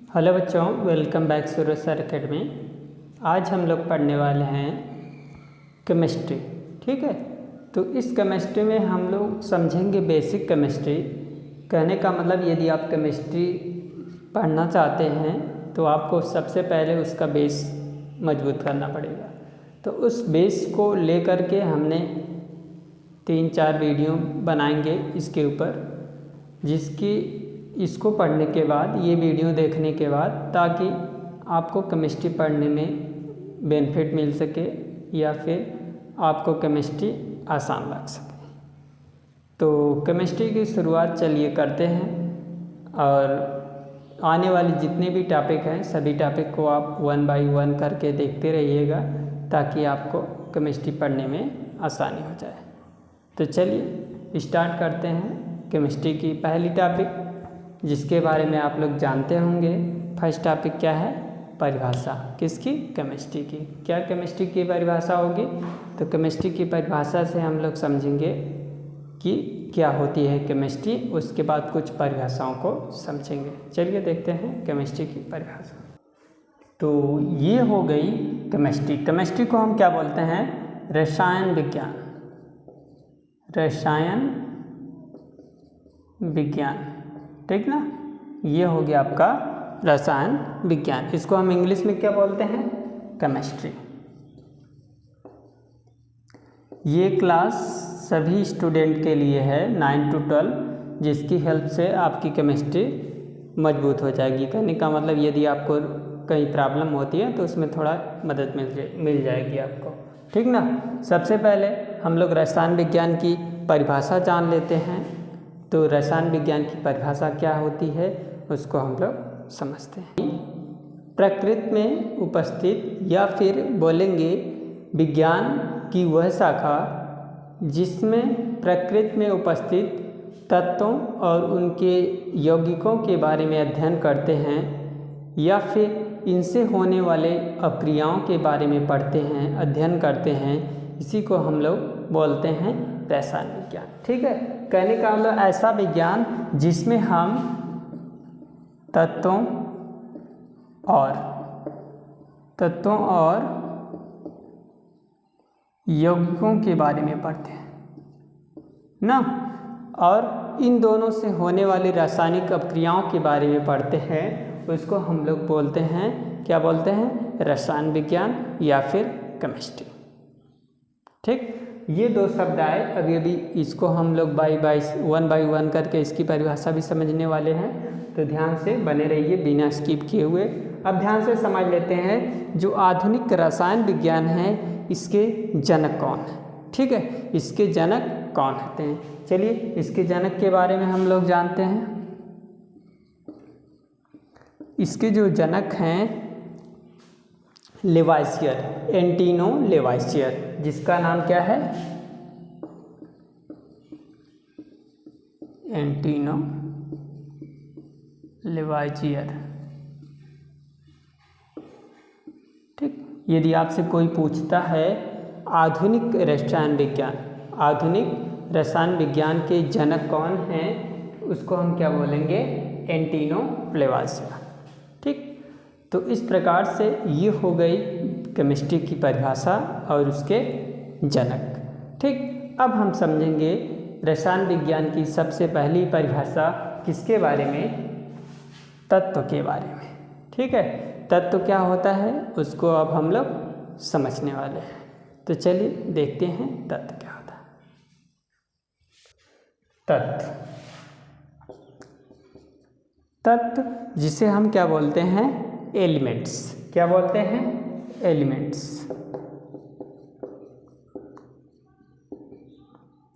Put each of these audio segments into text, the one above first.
Hello बच्चों, welcome back सूरज sir academy. आज हम लोग पढ़ने वाले हैं केमिस्ट्री। ठीक है, तो इस केमिस्ट्री में हम लोग समझेंगे बेसिक केमिस्ट्री। कहने का मतलब यदि आप केमिस्ट्री पढ़ना चाहते हैं तो आपको सबसे पहले उसका बेस मजबूत करना पड़ेगा। तो उस बेस को लेकर के हमने 3-4 वीडियो बनाएंगे इसके ऊपर, इसको पढ़ने के बाद, ये वीडियो देखने के बाद, ताकि आपको केमिस्ट्री पढ़ने में बेनिफिट मिल सके या फिर आपको केमिस्ट्री आसान लग सके। तो केमिस्ट्री की शुरुआत चलिए करते हैं, और आने वाली जितने भी टॉपिक हैं सभी टॉपिक को आप 1 बाय 1 करके देखते रहिएगा ताकि आपको केमिस्ट्री पढ़ने में आसानी हो जाए। तो चलिए स्टार्ट करते हैं केमिस्ट्री की पहली टॉपिक, जिसके बारे में आप लोग जानते होंगे। फर्स्ट टॉपिक क्या है? परिभाषा। किसकी? केमिस्ट्री की। क्या केमिस्ट्री की परिभाषा होगी? तो केमिस्ट्री की परिभाषा से हम लोग समझेंगे कि क्या होती है केमिस्ट्री, उसके बाद कुछ परिभाषाओं को समझेंगे। चलिए देखते हैं केमिस्ट्री की परिभाषा। तो ये हो गई केमिस्ट्री। केमिस्ट्री को हम क्या बोलते हैं? रसायन विज्ञान। रसायन विज्ञान, ठीक ना? ये हो गया आपका रसायन विज्ञान। इसको हम इंग्लिश में क्या बोलते हैं? केमिस्ट्री। ये क्लास सभी स्टूडेंट के लिए है 9 to 12, जिसकी हेल्प से आपकी केमिस्ट्री मजबूत हो जाएगी। कहने का मतलब यदि आपको कहीं प्रॉब्लम होती है तो उसमें थोड़ा मदद मिल जाएगी आपको, ठीक ना? सबसे पहले हम लोग रसायन विज्ञान की परिभाषा जान लेते हैं। तो रसायन विज्ञान की परिभाषा क्या होती है उसको हम लोग समझते हैं। प्रकृति में उपस्थित, या फिर बोलेंगे विज्ञान की वह शाखा जिसमें प्रकृति में उपस्थित तत्वों और उनके यौगिकों के बारे में अध्ययन करते हैं, या फिर इनसे होने वाले अपक्रियाओं के बारे में पढ़ते हैं, अध्ययन करते हैं। इसी को हम लोग बोलते हैं रसायन विज्ञान। ठीक है, कहने का मतलब ऐसा विज्ञान जिसमें हम तत्वों और यौगिकों के बारे में पढ़ते हैं ना, और इन दोनों से होने वाली रासायनिक अपक्रियाओं के बारे में पढ़ते हैं। उसको हम लोग बोलते हैं, क्या बोलते हैं? रसायन विज्ञान या फिर केमिस्ट्री। ठीक, ये दो शब्द आए। अभी इसको हम लोग 1 बाय 1 करके इसकी परिभाषा भी समझने वाले हैं। तो ध्यान से बने रहिए बिना स्किप किए हुए। अब ध्यान से समझ लेते हैं जो आधुनिक रसायन विज्ञान है, इसके जनक कौन है। ठीक है, इसके जनक कौन होते हैं? चलिए इसके जनक के बारे में हम लोग जानते हैं। इसके जो जनक हैं लेवाइसियर, एंटिनो लेवाइसियर, जिसका नाम क्या है? एंटिनो लेवाइसियर। ठीक, यदि आपसे कोई पूछता है आधुनिक रसायन विज्ञान के जनक कौन हैं, उसको हम क्या बोलेंगे? एंटिनो लेवाइसियर। ठीक, तो इस प्रकार से ये हो गई केमिस्ट्री की परिभाषा और उसके जनक। ठीक, अब हम समझेंगे रसायन विज्ञान की सबसे पहली परिभाषा किसके बारे में? तत्व के बारे में। ठीक है, तत्व क्या होता है उसको अब हम लोग समझने वाले हैं। तो चलिए देखते हैं तत्व क्या होता है। तत्व जिसे हम क्या बोलते हैं? एलिमेंट्स। क्या बोलते हैं? एलिमेंट्स।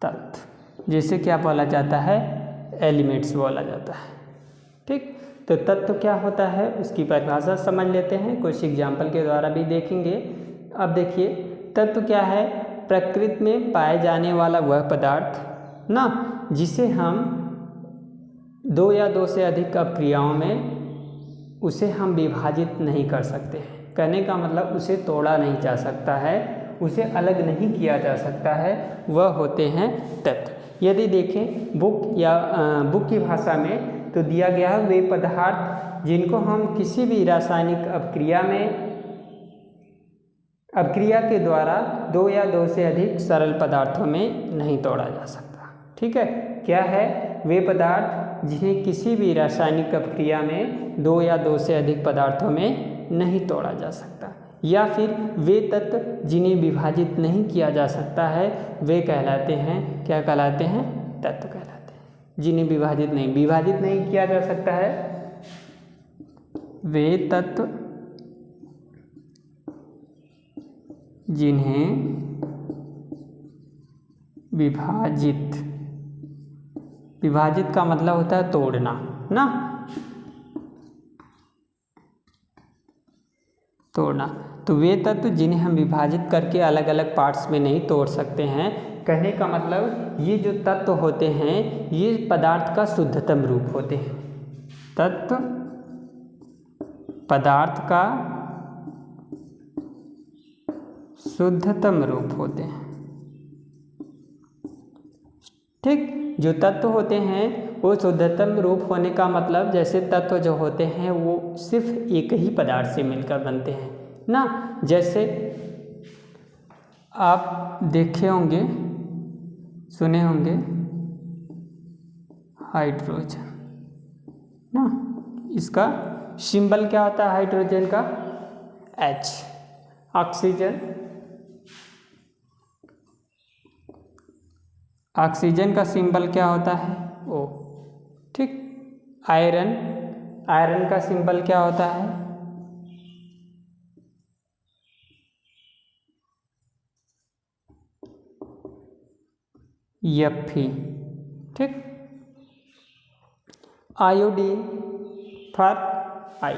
तत्व जिसे क्या बोला जाता है? एलिमेंट्स बोला जाता है। ठीक, तो तत्व क्या होता है उसकी परिभाषा समझ लेते हैं, कुछ एग्जाम्पल के द्वारा भी देखेंगे। अब देखिए, तत्व क्या है? प्रकृति में पाए जाने वाला वह पदार्थ ना, जिसे हम 2 या 2 से अधिक अपक्रियाओं में उसे हम विभाजित नहीं कर सकते हैं। कहने का मतलब उसे तोड़ा नहीं जा सकता है, उसे अलग नहीं किया जा सकता है, वह होते हैं तत्व। यदि देखें बुक की भाषा में तो दिया गया है वे पदार्थ जिनको हम किसी भी रासायनिक अपक्रिया के द्वारा 2 या 2 से अधिक सरल पदार्थों में नहीं तोड़ा जा सकता। ठीक है, क्या है? वे पदार्थ जिन्हें किसी भी रासायनिक अपक्रिया में 2 या 2 से अधिक पदार्थों में नहीं तोड़ा जा सकता, या फिर वे तत्व जिन्हें विभाजित नहीं किया जा सकता है वे कहलाते हैं, क्या कहलाते हैं? तत्व कहलाते हैं। जिन्हें विभाजित नहीं किया जा सकता है वे तत्व जिन्हें विभाजित का मतलब होता है तोड़ना ना, तोड़ना। तो वे तत्व जिन्हें हम विभाजित करके अलग अलग पार्ट्स में नहीं तोड़ सकते हैं, कहने का मतलब ये जो तत्व होते हैं ये पदार्थ का शुद्धतम रूप होते हैं। तत्व पदार्थ का शुद्धतम रूप होते हैं। ठीक, जो तत्व होते हैं वो शुद्धतम रूप होने का मतलब, जैसे तत्व जो होते हैं वो सिर्फ एक ही पदार्थ से मिलकर बनते हैं ना। जैसे आप देखे होंगे, सुने होंगे हाइड्रोजन ना, इसका सिंबल क्या होता है हाइड्रोजन का? H। ऑक्सीजन का सिंबल क्या होता है? O। ठीक, आयरन का सिंबल क्या होता है? Fe। ठीक, आयोडीन फॉर आई।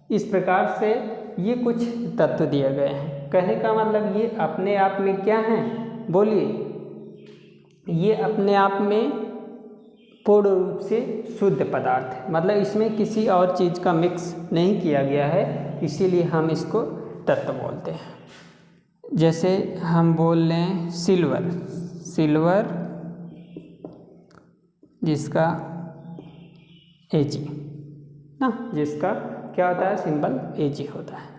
इस प्रकार से ये कुछ तत्व दिए गए हैं। कहने का मतलब ये अपने आप में क्या हैं? बोलिए, ये अपने आप में पूर्ण रूप से शुद्ध पदार्थ है, मतलब इसमें किसी और चीज़ का मिक्स नहीं किया गया है, इसीलिए हम इसको तत्व बोलते हैं। जैसे हम बोल लें सिल्वर जिसका Ag ना, जिसका क्या होता है? सिंबल Ag होता है,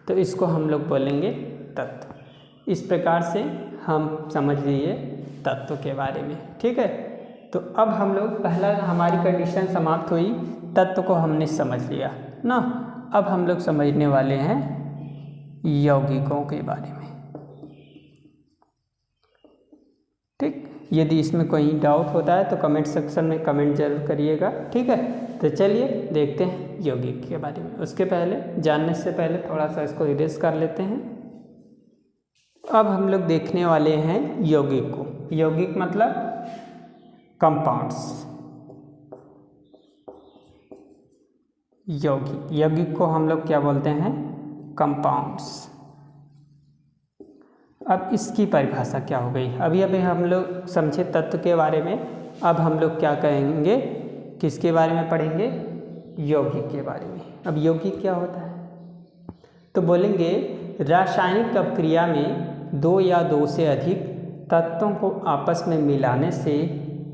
तो इसको हम लोग बोलेंगे तत्व। इस प्रकार से हम समझ लिए तत्व के बारे में। ठीक है, तो अब हम लोग पहला हमारी कंडीशन समाप्त हुई, तत्व को हमने समझ लिया ना। अब हम लोग समझने वाले हैं यौगिकों के बारे में। ठीक, यदि इसमें कोई डाउट होता है तो कमेंट सेक्शन में कमेंट जरूर करिएगा। ठीक है, तो चलिए देखते हैं यौगिक के बारे में। उसके पहले, जानने से पहले थोड़ा सा इसको इरेज कर लेते हैं। अब हम लोग देखने वाले हैं यौगिक को। यौगिक मतलब कंपाउंड्स। यौगिक को हम लोग क्या बोलते हैं? कंपाउंड्स। अब इसकी परिभाषा क्या हो गई? अभी हम लोग समझे तत्व के बारे में, अब हम लोग क्या कहेंगे? किसके बारे में पढ़ेंगे? यौगिक के बारे में। अब यौगिक क्या होता है? तो बोलेंगे रासायनिक अपक्रिया में 2 या 2 से अधिक तत्वों को आपस में मिलाने से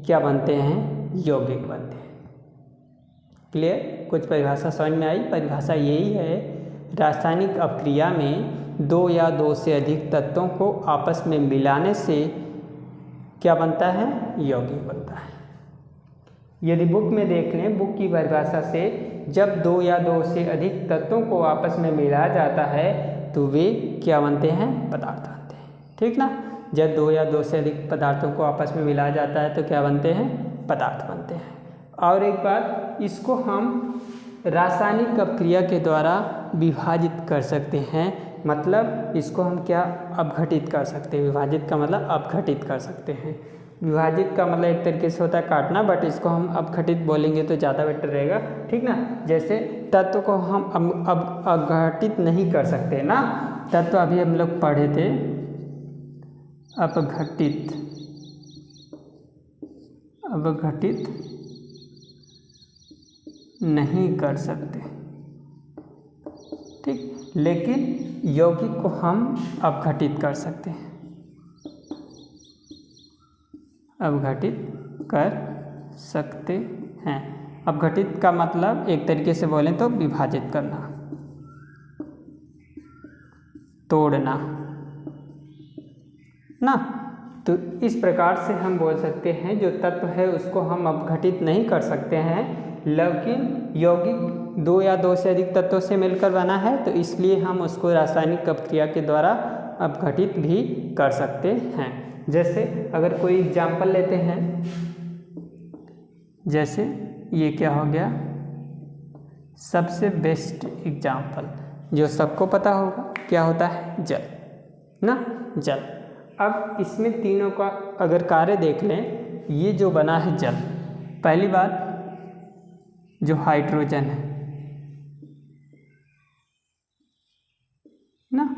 क्या बनते हैं? यौगिक बनते हैं। क्लियर? कुछ परिभाषा समझ में आई? परिभाषा यही है, रासायनिक अपक्रिया में 2 या 2 से अधिक तत्वों को आपस में मिलाने से क्या बनता है? यौगिक बनता है। यदि बुक में देख लें, बुक की परिभाषा से जब 2 या 2 से अधिक तत्वों को आपस में मिलाया जाता है तो वे क्या बनते हैं? पदार्थ बनते हैं। ठीक ना? जब 2 या 2 से अधिक पदार्थों को आपस में मिलाया जाता है तो क्या बनते हैं? पदार्थ बनते हैं। और एक बात, इसको हम रासायनिक अपक्रिया के द्वारा विभाजित कर सकते हैं, मतलब इसको हम क्या अपघटित कर सकते हैं? विभाजित का मतलब अपघटित कर सकते हैं। विभाजित का मतलब एक तरीके से होता है काटना, बट इसको हम अपघटित बोलेंगे तो ज़्यादा बेटर रहेगा। ठीक ना? जैसे तत्व को हम अब अपघटित नहीं कर सकते ना, तत्व अभी हम लोग पढ़े थे, अपघटित नहीं कर सकते। ठीक, लेकिन यौगिक को हम अपघटित कर सकते हैं, अपघटित कर सकते हैं। अपघटित का मतलब एक तरीके से बोलें तो विभाजित करना, तोड़ना ना। तो इस प्रकार से हम बोल सकते हैं जो तत्व है उसको हम अपघटित नहीं कर सकते हैं, लेकिन यौगिक दो या दो से अधिक तत्वों से मिलकर बना है, तो इसलिए हम उसको रासायनिक अपक्रिया के द्वारा अपघटित भी कर सकते हैं। जैसे अगर कोई एग्जाम्पल लेते हैं, जैसे ये क्या हो गया, सबसे बेस्ट एग्जाम्पल जो सबको पता होगा क्या होता है, जल ना, जल। अब इसमें तीनों का अगर कार्य देख लें, ये जो बना है जल, पहली बात जो हाइड्रोजन है ना,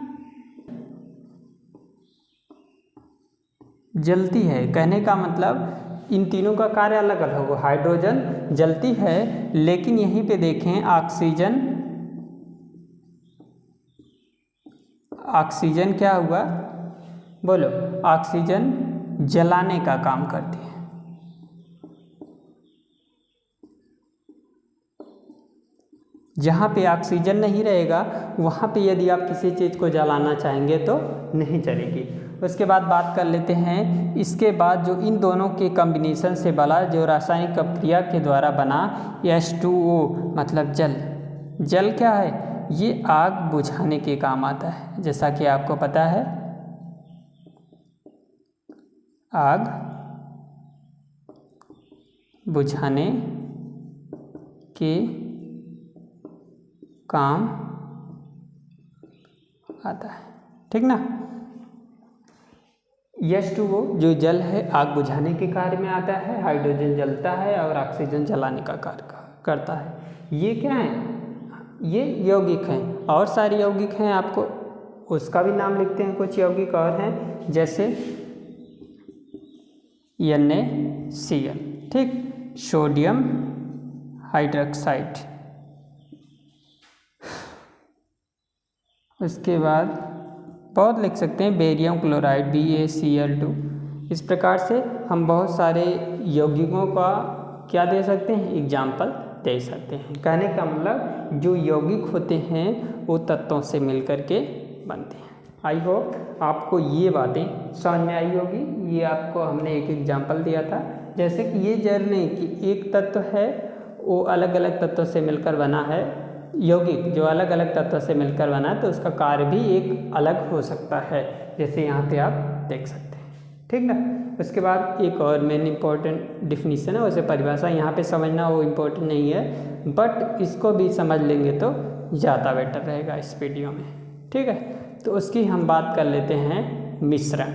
जलती है, कहने का मतलब इन तीनों का कार्य अलग अलग होगा। हाइड्रोजन जलती है, लेकिन यहीं पे देखें ऑक्सीजन क्या हुआ, बोलो, ऑक्सीजन जलाने का काम करती है। जहाँ पे ऑक्सीजन नहीं रहेगा वहाँ पे यदि आप किसी चीज़ को जलाना चाहेंगे तो नहीं चलेगी। उसके बाद बात कर लेते हैं, इसके बाद जो इन दोनों के कॉम्बिनेशन से बना जो रासायनिक अपक्रिया के द्वारा बना H2O मतलब जल। जल क्या है, ये आग बुझाने के काम आता है, जैसा कि आपको पता है आग बुझाने के काम आता है, ठीक ना। H2O जो जल है आग बुझाने के कार्य में आता है, हाइड्रोजन जलता है और ऑक्सीजन जलाने का कार्य करता है। ये क्या है, ये यौगिक हैं, और सारे यौगिक हैं, आपको उसका भी नाम लिखते हैं। कुछ यौगिक और हैं जैसे NaCl, ठीक, सोडियम हाइड्रोक्साइड। उसके बाद बहुत लिख सकते हैं, बेरियम क्लोराइड BaCl2। इस प्रकार से हम बहुत सारे यौगिकों का क्या दे सकते हैं, एग्जाम्पल दे सकते हैं। कहने का मतलब जो यौगिक होते हैं वो तत्वों से मिलकर के बनते हैं। आई होप आपको ये बातें समझ में आई होगी। ये आपको हमने एक एग्जाम्पल दिया था, जैसे कि ये जरूरी नहीं कि एक तत्व है वो अलग अलग तत्वों से मिलकर बना है, यौगिक जो अलग अलग तत्वों से मिलकर बना है तो उसका कार्य भी एक अलग हो सकता है, जैसे यहाँ पे आप देख सकते हैं, ठीक ना। उसके बाद एक और मेन इम्पोर्टेंट डिफिनीसन है, उसे परिभाषा यहाँ पे समझना वो इम्पोर्टेंट नहीं है, बट इसको भी समझ लेंगे तो ज़्यादा बेटर रहेगा इस वीडियो में, ठीक है। तो उसकी हम बात कर लेते हैं मिश्रण,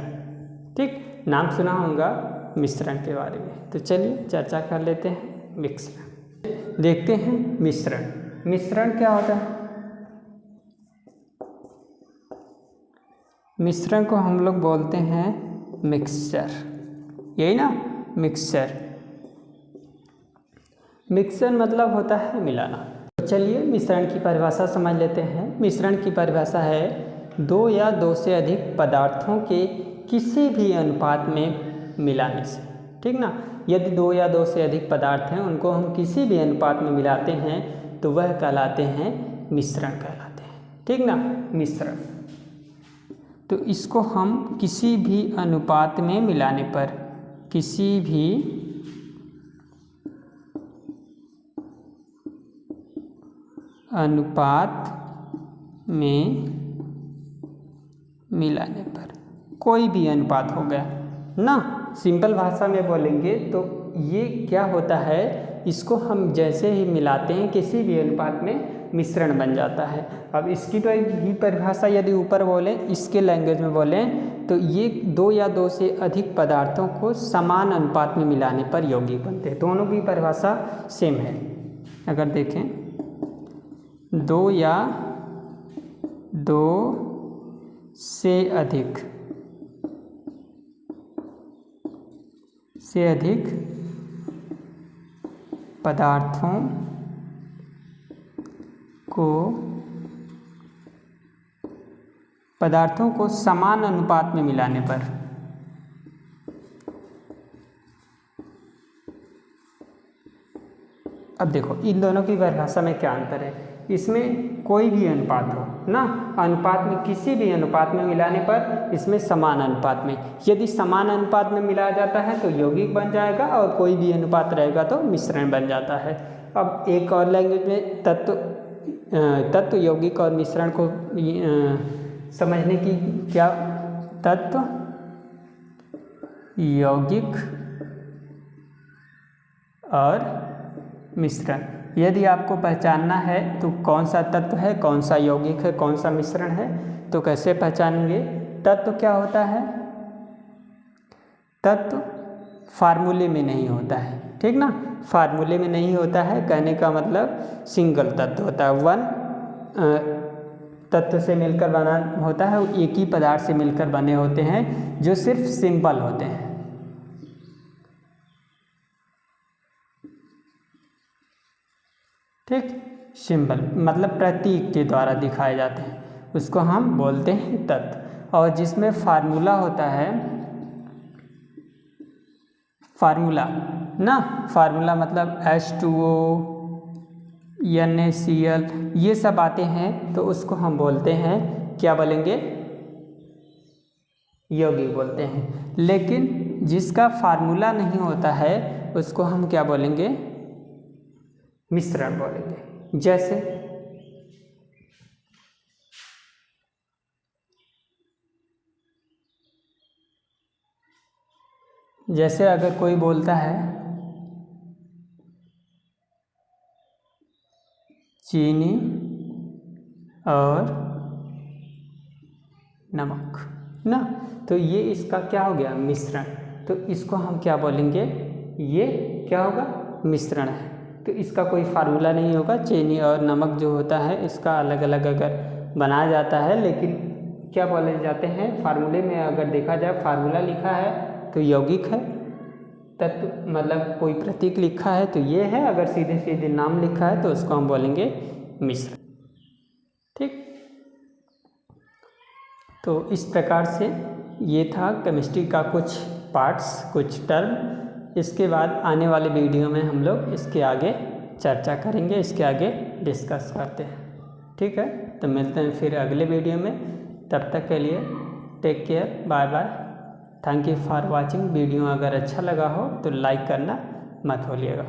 ठीक, नाम सुना होगा मिश्रण के बारे में। तो चलिए चर्चा कर लेते हैं मिश्रण, देखते हैं मिश्रण। मिश्रण क्या होता है, मिश्रण को हम लोग बोलते हैं मिक्सचर, यही ना, मिक्सचर। मिक्सचर मतलब होता है मिलाना। तो चलिए मिश्रण की परिभाषा समझ लेते हैं। मिश्रण की परिभाषा है दो या दो से अधिक पदार्थों के किसी भी अनुपात में मिलाने से, ठीक ना। यदि दो या दो से अधिक पदार्थ हैं उनको हम किसी भी अनुपात में मिलाते हैं तो वह कहलाते हैं मिश्रण कहलाते हैं, ठीक ना, मिश्रण। तो इसको हम किसी भी अनुपात में मिलाने पर, किसी भी अनुपात में मिलाने पर, कोई भी अनुपात हो गया ना, सिंपल भाषा में बोलेंगे तो ये क्या होता है, इसको हम जैसे ही मिलाते हैं किसी भी अनुपात में मिश्रण बन जाता है। अब इसकी तो भी परिभाषा यदि ऊपर बोलें, इसके लैंग्वेज में बोलें तो ये दो या दो से अधिक पदार्थों को समान अनुपात में मिलाने पर यौगिक बनते हैं। दोनों की परिभाषा सेम है। अगर देखें दो या दो से अधिक पदार्थों को समान अनुपात में मिलाने पर अब देखो इन दोनों की परिभाषा में क्या अंतर है। इसमें कोई भी अनुपात हो ना, अनुपात में किसी भी अनुपात में मिलाने पर इसमें समान अनुपात में, यदि समान अनुपात में मिलाया जाता है तो यौगिक बन जाएगा, और कोई भी अनुपात रहेगा तो मिश्रण बन जाता है। अब एक और लैंग्वेज में तत्व यौगिक और मिश्रण को समझने की क्या, तत्व यौगिक और मिश्रण, यदि आपको पहचानना है तो कौन सा तत्व है, कौन सा यौगिक है, कौन सा मिश्रण है, तो कैसे पहचानेंगे। तत्व क्या होता है, तत्व फार्मूले में नहीं होता है, ठीक ना, फार्मूले में नहीं होता है, कहने का मतलब सिंगल तत्व होता है, वन तत्व से मिलकर बना होता है, एक ही पदार्थ से मिलकर बने होते हैं जो सिर्फ सिंपल होते हैं। ठीक, सिंबल मतलब प्रतीक के द्वारा दिखाए जाते हैं, उसको हम बोलते हैं तत्व। और जिसमें फार्मूला होता है, फार्मूला ना, फार्मूला मतलब H2O, NaCl ये सब आते हैं, तो उसको हम बोलते हैं, क्या बोलेंगे, यौगिक बोलते हैं। लेकिन जिसका फार्मूला नहीं होता है उसको हम क्या बोलेंगे, मिश्रण बोलेंगे। जैसे अगर कोई बोलता है चीनी और नमक ना, तो ये इसका क्या हो गया, मिश्रण, तो इसको हम क्या बोलेंगे, ये क्या होगा, मिश्रण है। तो इसका कोई फार्मूला नहीं होगा, चीनी और नमक जो होता है इसका अलग अलग अगर बनाया जाता है, लेकिन क्या बोले जाते हैं, फार्मूले में अगर देखा जाए फार्मूला लिखा है तो यौगिक है, तत्व मतलब कोई प्रतीक लिखा है तो ये है, अगर सीधे सीधे नाम लिखा है तो उसको हम बोलेंगे मिश्रण। ठीक, तो इस प्रकार से ये था केमिस्ट्री का कुछ पार्ट्स, कुछ टर्म। इसके बाद आने वाले वीडियो में हम लोग इसके आगे चर्चा करेंगे, इसके आगे डिस्कस करते हैं। ठीक है, तो मिलते हैं फिर अगले वीडियो में, तब तक के लिए take care, bye bye, thank you for watching. Video अगर अच्छा लगा हो तो लाइक करना मत भूलिएगा।